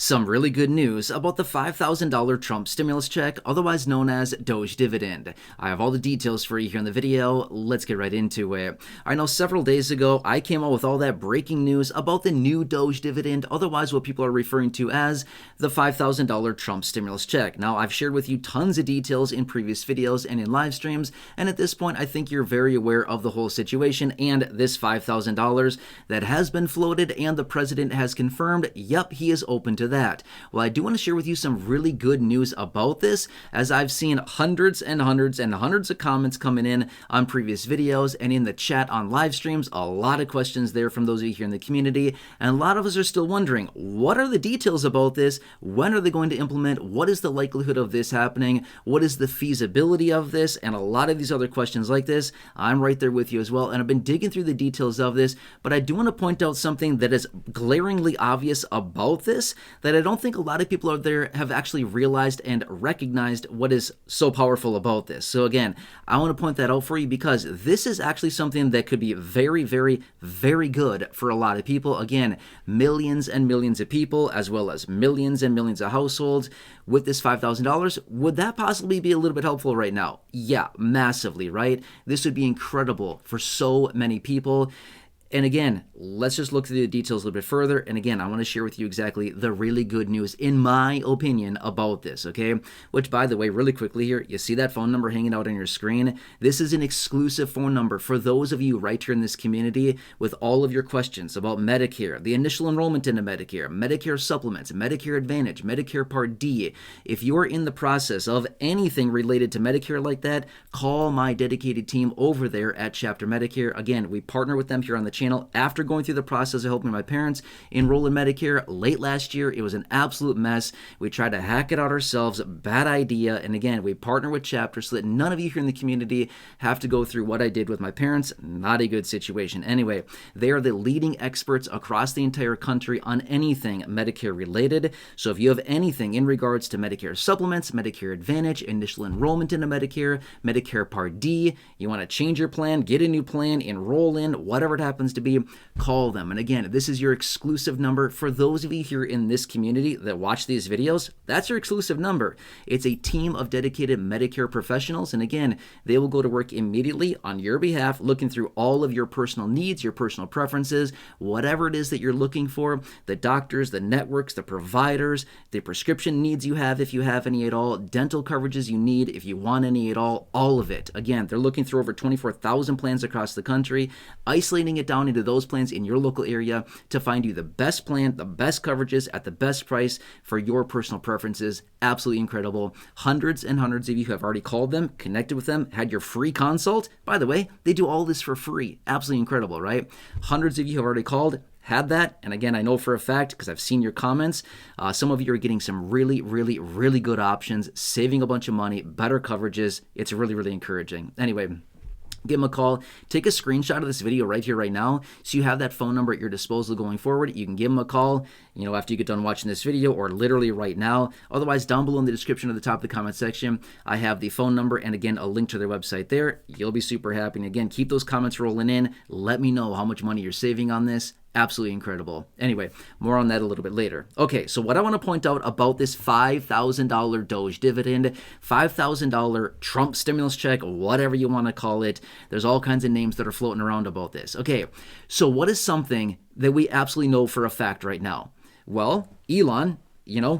Some really good news about the $5,000 Trump stimulus check, otherwise known as DOGE Dividend. I have all the details for you here in the video. Let's get right into it. I know several days ago, I came out with all that breaking news about the new DOGE Dividend, otherwise what people are referring to as the $5,000 Trump stimulus check. Now, I've shared with you tons of details in previous videos and in live streams, and at this point, I think you're very aware of the whole situation and this $5,000 that has been floated and the president has confirmed, yep, he is open to that. Well, I do want to share with you some really good news about this, as I've seen hundreds and hundreds and hundreds of comments coming in on previous videos and in the chat on live streams. A lot of questions there from those of you here in the community, and a lot of us are still wondering, what are the details about this? When are they going to implement? What is the likelihood of this happening? What is the feasibility of this? And a lot of these other questions like this. I'm right there with you as well, and I've been digging through the details of this, but I do want to point out something that is glaringly obvious about this that I don't think a lot of people out there have actually realized and recognized what is so powerful about this. So again, I want to point that out for you because this is actually something that could be very, very, very good for a lot of people. Again, millions and millions of people, as well as millions and millions of households with this $5,000. Would that possibly be a little bit helpful right now? Yeah, massively, right? This would be incredible for so many people. And again, let's just look through the details a little bit further. And again, I want to share with you exactly the really good news, in my opinion, about this, okay? Which, by the way, really quickly here, you see that phone number hanging out on your screen? This is an exclusive phone number for those of you right here in this community with all of your questions about Medicare, the initial enrollment into Medicare, Medicare Supplements, Medicare Advantage, Medicare Part D. If you're in the process of anything related to Medicare like that, call my dedicated team over there at Chapter Medicare. Again, we partner with them here on the channel after going through the process of helping my parents enroll in Medicare late last year. It was an absolute mess. We tried to hack it out ourselves. Bad idea. And again, we partner with Chapter so that none of you here in the community have to go through what I did with my parents. Not a good situation. Anyway, they are the leading experts across the entire country on anything Medicare related. So if you have anything in regards to Medicare Supplements, Medicare Advantage, initial enrollment into Medicare, Medicare Part D, you want to change your plan, get a new plan, enroll in, whatever it happens to be, call them. And again, this is your exclusive number for those of you here in this community that watch these videos. That's your exclusive number. It's a team of dedicated Medicare professionals, and again, they will go to work immediately on your behalf, looking through all of your personal needs, your personal preferences, whatever it is that you're looking for, the doctors, the networks, the providers, the prescription needs you have if you have any at all, dental coverages you need if you want any at all of it. Again, they're looking through over 24,000 plans across the country, isolating it down into those plans in your local area to find you the best plan, the best coverages at the best price for your personal preferences. Absolutely incredible. Hundreds and hundreds of you have already called them, connected with them, had your free consult. By the way, they do all this for free. Absolutely incredible, right? Hundreds of you have already called, had that, and again, I know for a fact because I've seen your comments, some of you are getting some really, really, really good options, saving a bunch of money, better coverages. It's really, really encouraging. Anyway, give them a call. Take a screenshot of this video right here, right now, so you have that phone number at your disposal going forward. You can give them a call, after you get done watching this video, or literally right now. Otherwise, down below in the description at the top of the comment section, I have the phone number and again, a link to their website there. You'll be super happy. And again, keep those comments rolling in. Let me know how much money you're saving on this. Absolutely incredible. Anyway, more on that a little bit later. Okay, so what I want to point out about this $5,000 DOGE dividend, $5,000 Trump stimulus check, whatever you want to call it, there's all kinds of names that are floating around about this. Okay, so what is something that we absolutely know for a fact right now? Well, Elon,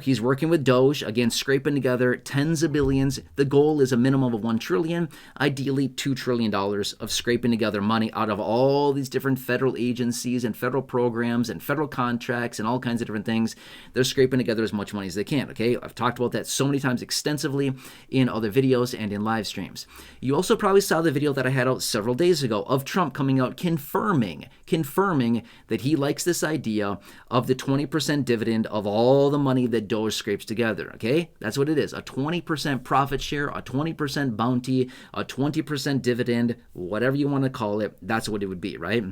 he's working with DOGE, again, scraping together tens of billions. The goal is a minimum of $1 trillion, ideally $2 trillion of scraping together money out of all these different federal agencies and federal programs and federal contracts and all kinds of different things. They're scraping together as much money as they can, okay? I've talked about that so many times extensively in other videos and in live streams. You also probably saw the video that I had out several days ago of Trump coming out confirming that he likes this idea of the 20% dividend of all the money that DOGE scrapes together, okay? That's what it is, a 20% profit share, a 20% bounty, a 20% dividend, whatever you want to call it, that's what it would be, right?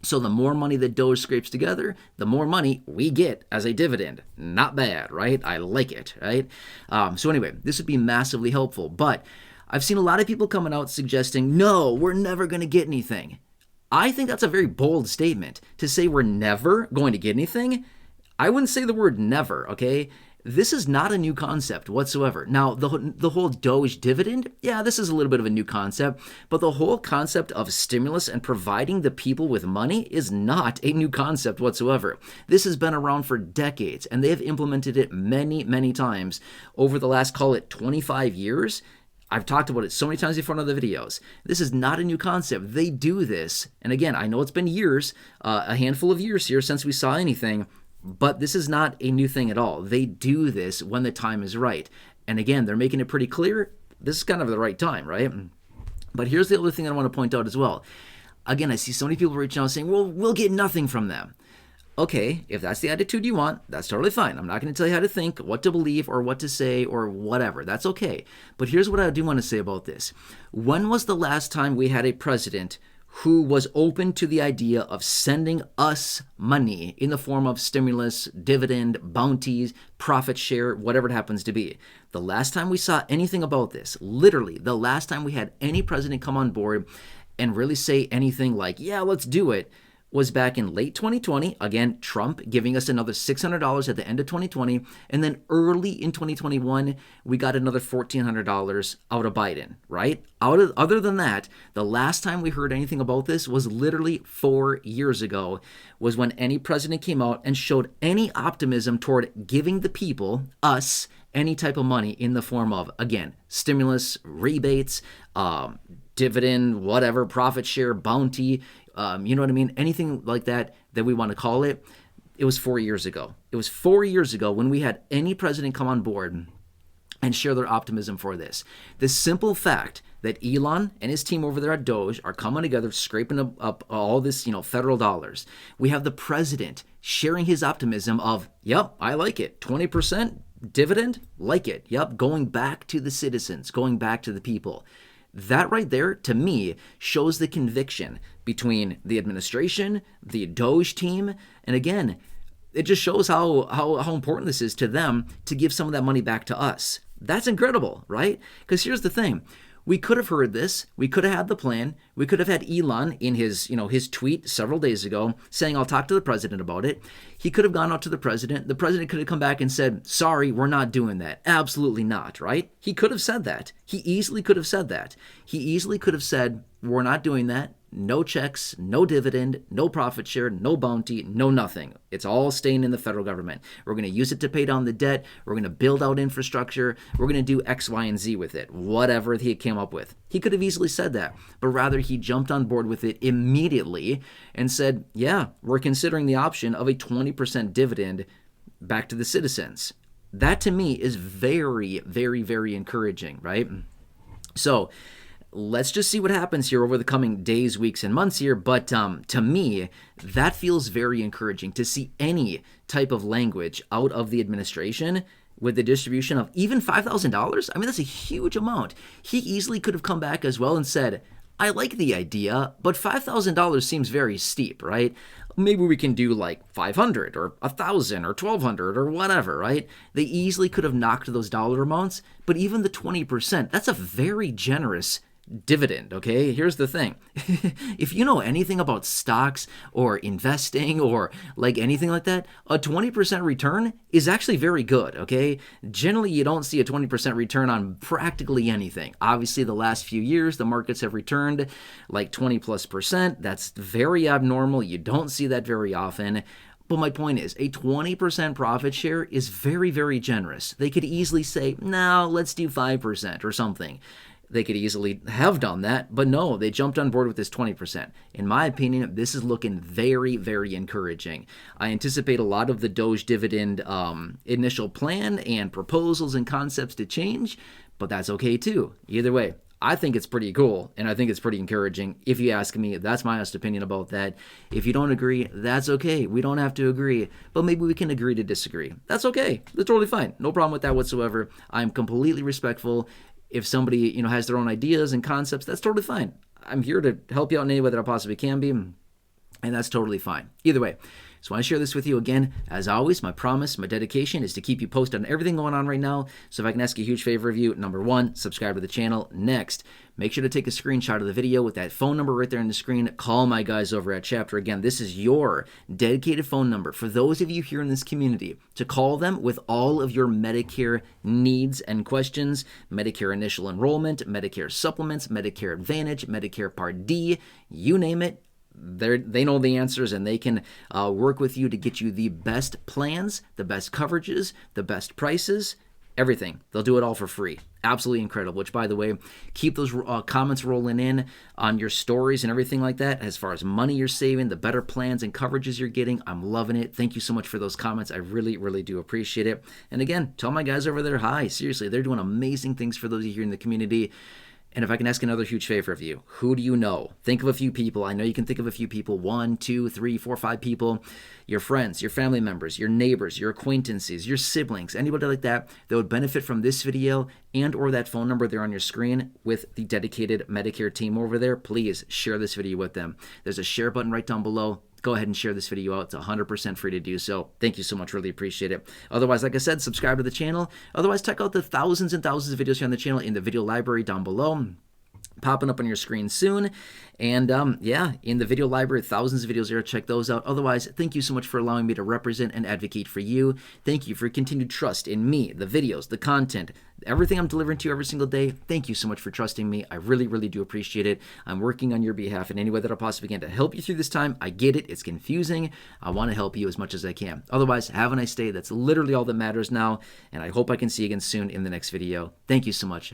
So the more money that DOGE scrapes together, the more money we get as a dividend. Not bad, right? I like it, right? So anyway, this would be massively helpful, but I've seen a lot of people coming out suggesting, no, we're never going to get anything. I think that's a very bold statement to say we're never going to get anything. I wouldn't say the word never, okay? This is not a new concept whatsoever. Now, the whole DOGE dividend, yeah, this is a little bit of a new concept, but the whole concept of stimulus and providing the people with money is not a new concept whatsoever. This has been around for decades, and they have implemented it many, many times over the last, call it 25 years. I've talked about it so many times before in other videos. This is not a new concept. They do this, and again, I know it's been years, a handful of years here since we saw anything, but this is not a new thing at all. They do this when the time is right. And again, they're making it pretty clear. This is kind of the right time, right? But here's the other thing I want to point out as well. Again, I see so many people reaching out saying, well, we'll get nothing from them. Okay, if that's the attitude you want, that's totally fine. I'm not going to tell you how to think, what to believe, or what to say, or whatever. That's okay. But here's what I do want to say about this. When was the last time we had a president who was open to the idea of sending us money in the form of stimulus, dividend, bounties, profit share, whatever it happens to be? The last time we saw anything about this, literally the last time we had any president come on board and really say anything like, yeah, let's do it, was back in late 2020. Again, Trump giving us another $600 at the end of 2020. And then early in 2021, we got another $1,400 out of Biden, right? Other than that, the last time we heard anything about this was literally 4 years ago, was when any president came out and showed any optimism toward giving the people, us, any type of money in the form of, again, stimulus, rebates, dividend, whatever, profit share, bounty, you know what I mean? Anything like that we want to call it. It was 4 years ago. It was 4 years ago when we had any president come on board and share their optimism for this. The simple fact that Elon and his team over there at DOGE are coming together, scraping up all this, federal dollars. We have the president sharing his optimism of, yep, I like it. 20% dividend, like it. Yep, going back to the citizens, going back to the people. That right there, to me, shows the conviction between the administration, the DOGE team, and again, it just shows how important this is to them to give some of that money back to us. That's incredible, right? Because here's the thing. We could have heard this. We could have had the plan. We could have had Elon in his tweet several days ago saying, I'll talk to the president about it. He could have gone out to the president. The president could have come back and said, sorry, we're not doing that. Absolutely not, right? He could have said that. He easily could have said that. He easily could have said, we're not doing that. No checks, no dividend, no profit share, no bounty, no nothing. It's all staying in the federal government. We're going to use it to pay down the debt. We're going to build out infrastructure. We're going to do X, Y, and Z with it, whatever he came up with. He could have easily said that, but rather he jumped on board with it immediately and said, yeah, we're considering the option of a 20% dividend back to the citizens. That to me is very, very, very encouraging, right? So let's just see what happens here over the coming days, weeks, and months here. But to me, that feels very encouraging to see any type of language out of the administration with the distribution of even $5,000. I mean, that's a huge amount. He easily could have come back as well and said, I like the idea, but $5,000 seems very steep, right? Maybe we can do like 500 or 1,000 or 1,200 or whatever, right? They easily could have knocked those dollar amounts, but even the 20%, that's a very generous dividend, okay? Here's the thing. If you know anything about stocks or investing or like anything like that, a 20% return is actually very good, okay? Generally, you don't see a 20% return on practically anything. Obviously, the last few years, the markets have returned like 20+%. That's very abnormal. You don't see that very often. But my point is, a 20% profit share is very, very generous. They could easily say, no, let's do 5% or something. They could easily have done that, but no, they jumped on board with this 20%. In my opinion, this is looking very, very encouraging. I anticipate a lot of the DOGE dividend initial plan and proposals and concepts to change, but that's okay too. Either way, I think it's pretty cool, and I think it's pretty encouraging. If you ask me, that's my honest opinion about that. If you don't agree, that's okay. We don't have to agree, but maybe we can agree to disagree. That's okay. That's totally fine. No problem with that whatsoever. I'm completely respectful. If somebody, has their own ideas and concepts, that's totally fine. I'm here to help you out in any way that I possibly can be, and that's totally fine. Either way, So I want to share this with you again. As always, my promise, my dedication is to keep you posted on everything going on right now. So if I can ask a huge favor of you, number one, subscribe to the channel. Next, make sure to take a screenshot of the video with that phone number right there on the screen. Call my guys over at Chapter. Again, this is your dedicated phone number for those of you here in this community to call them with all of your Medicare needs and questions. Medicare initial enrollment, Medicare supplements, Medicare Advantage, Medicare Part D, you name it. They know the answers, and they can work with you to get you the best plans, the best coverages, the best prices, everything. They'll do it all for free. Absolutely incredible, which, by the way, keep those comments rolling in on your stories and everything like that. As far as money you're saving, the better plans and coverages you're getting, I'm loving it. Thank you so much for those comments. I really, really do appreciate it. And again, tell my guys over there, hi. Seriously, they're doing amazing things for those of you here in the community. And if I can ask another huge favor of you, who do you know? Think of a few people. I know you can think of a few people, 1, 2, 3, 4, 5 people, your friends, your family members, your neighbors, your acquaintances, your siblings, anybody like that would benefit from this video and or that phone number there on your screen with the dedicated Medicare team over there. Please share this video with them. There's a share button right down below. Go ahead and share this video out. It's 100% free to do so. Thank you so much. Really appreciate it. Otherwise, like I said, subscribe to the channel. Otherwise, check out the thousands and thousands of videos here on the channel in the video library down below, popping up on your screen soon. And yeah, in the video library, thousands of videos there. Check those out. Otherwise, thank you so much for allowing me to represent and advocate for you. Thank you for your continued trust in me, the videos, the content, everything I'm delivering to you every single day. Thank you so much for trusting me. I really, really do appreciate it. I'm working on your behalf in any way that I possibly can to help you through this time. I get it. It's confusing. I want to help you as much as I can. Otherwise, have a nice day. That's literally all that matters now. And I hope I can see you again soon in the next video. Thank you so much.